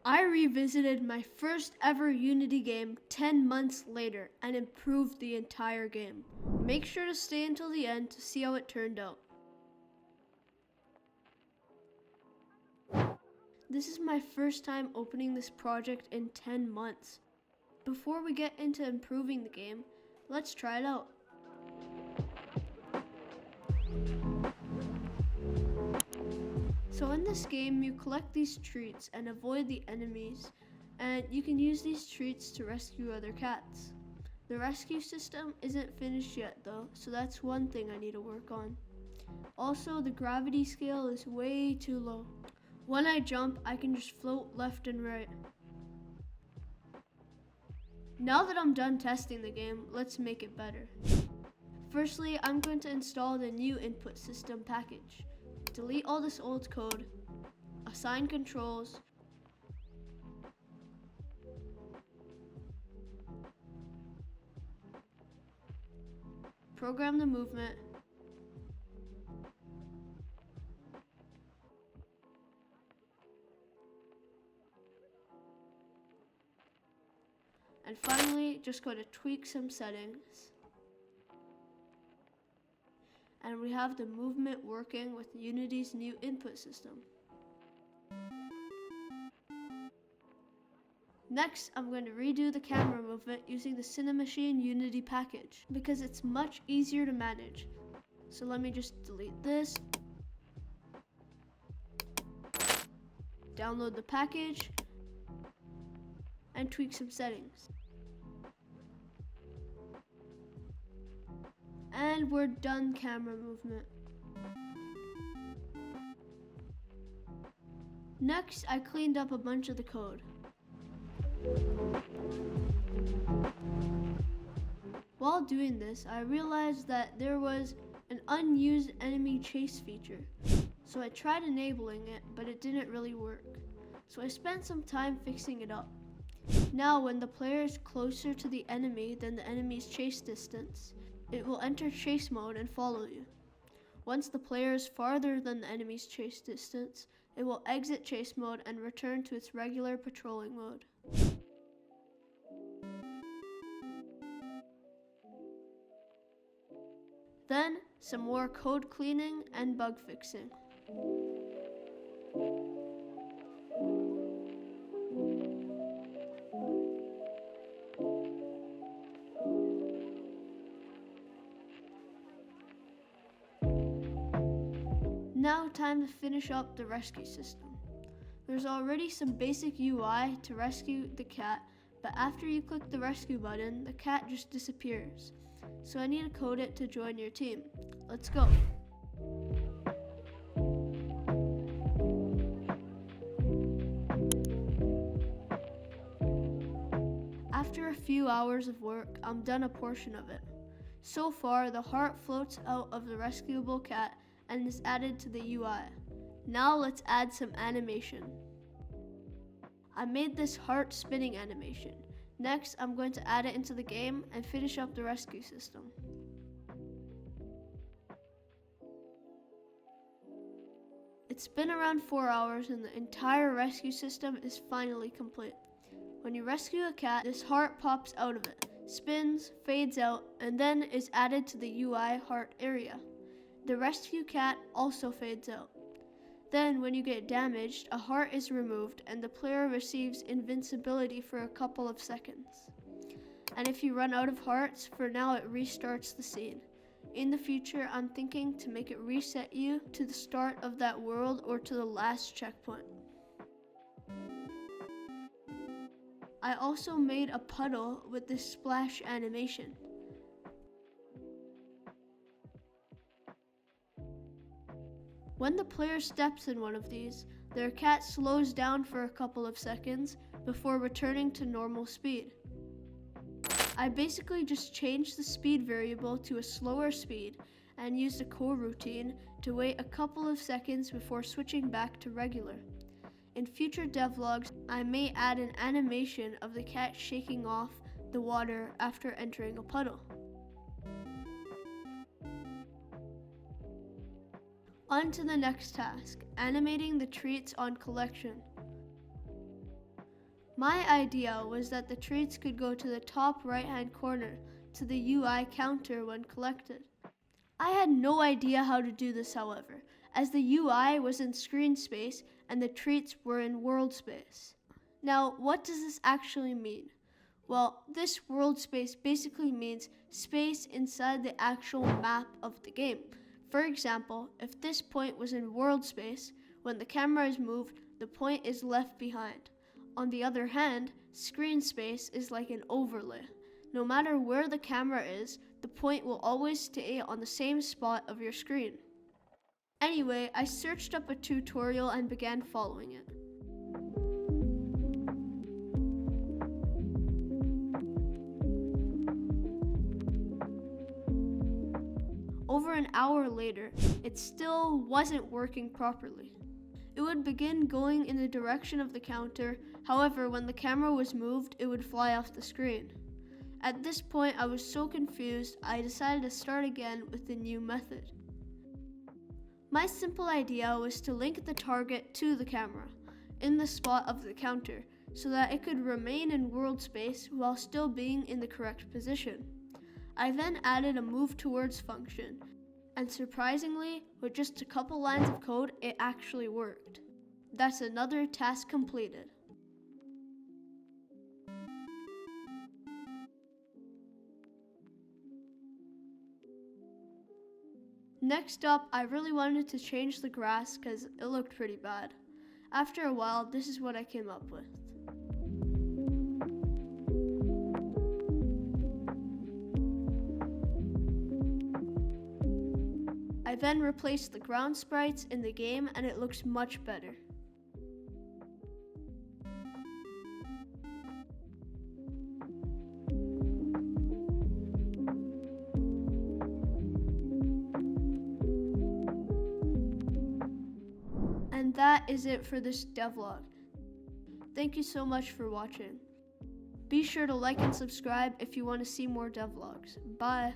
I revisited my first ever Unity game 10 months later and improved the entire game. Make sure to stay until the end to see how it turned out. This is my first time opening this project in 10 months. Before we get into improving the game, let's try it out. So in this game, you collect these treats and avoid the enemies, and you can use these treats to rescue other cats. The rescue system isn't finished yet though, so that's one thing I need to work on. Also, the gravity scale is way too low. When I jump, I can just float left and right. Now that I'm done testing the game, let's make it better. Firstly, I'm going to install the new input system package. Delete all this old code, assign controls, program the movement, and finally, just go to tweak some settings. And we have the movement working with Unity's new input system. Next, I'm going to redo the camera movement using the Cinemachine Unity package because it's much easier to manage. So let me just delete this, download the package, and tweak some settings. And we're done camera movement. Next, I cleaned up a bunch of the code. While doing this, I realized that there was an unused enemy chase feature. So I tried enabling it, but it didn't really work. So I spent some time fixing it up. Now, when the player is closer to the enemy than the enemy's chase distance, it will enter chase mode and follow you. Once the player is farther than the enemy's chase distance, it will exit chase mode and return to its regular patrolling mode. Then, some more code cleaning and bug fixing. Now time to finish up the rescue system. There's already some basic UI to rescue the cat, but after you click the rescue button, the cat just disappears. So I need to code it to join your team. Let's go. After a few hours of work, I'm done a portion of it. So far, the heart floats out of the rescuable cat and is added to the UI. Now let's add some animation. I made this heart spinning animation. Next, I'm going to add it into the game and finish up the rescue system. It's been around 4 hours and the entire rescue system is finally complete. When you rescue a cat, this heart pops out of it, spins, fades out, and then is added to the UI heart area. The rescue cat also fades out. Then, when you get damaged, a heart is removed and the player receives invincibility for a couple of seconds. And if you run out of hearts, for now it restarts the scene. In the future, I'm thinking to make it reset you to the start of that world or to the last checkpoint. I also made a puddle with this splash animation. When the player steps in one of these, their cat slows down for a couple of seconds before returning to normal speed. I basically just changed the speed variable to a slower speed and used a coroutine to wait a couple of seconds before switching back to regular. In future devlogs, I may add an animation of the cat shaking off the water after entering a puddle. On to the next task, animating the treats on collection. My idea was that the treats could go to the top right-hand corner to the UI counter when collected. I had no idea how to do this, however, as the UI was in screen space and the treats were in world space. Now, what does this actually mean? Well, this world space basically means space inside the actual map of the game. For example, if this point was in world space, when the camera is moved, the point is left behind. On the other hand, screen space is like an overlay. No matter where the camera is, the point will always stay on the same spot of your screen. Anyway, I searched up a tutorial and began following it. Over an hour later, it still wasn't working properly. It would begin going in the direction of the counter, however, when the camera was moved, it would fly off the screen. At this point, I was so confused, I decided to start again with the new method. My simple idea was to link the target to the camera, in the spot of the counter, so that it could remain in world space while still being in the correct position. I then added a move towards function, and surprisingly, with just a couple lines of code, it actually worked. That's another task completed. Next up, I really wanted to change the grass because it looked pretty bad. After a while, this is what I came up with. I then replaced the ground sprites in the game and it looks much better. And that is it for this devlog. Thank you so much for watching. Be sure to like and subscribe if you want to see more devlogs. Bye.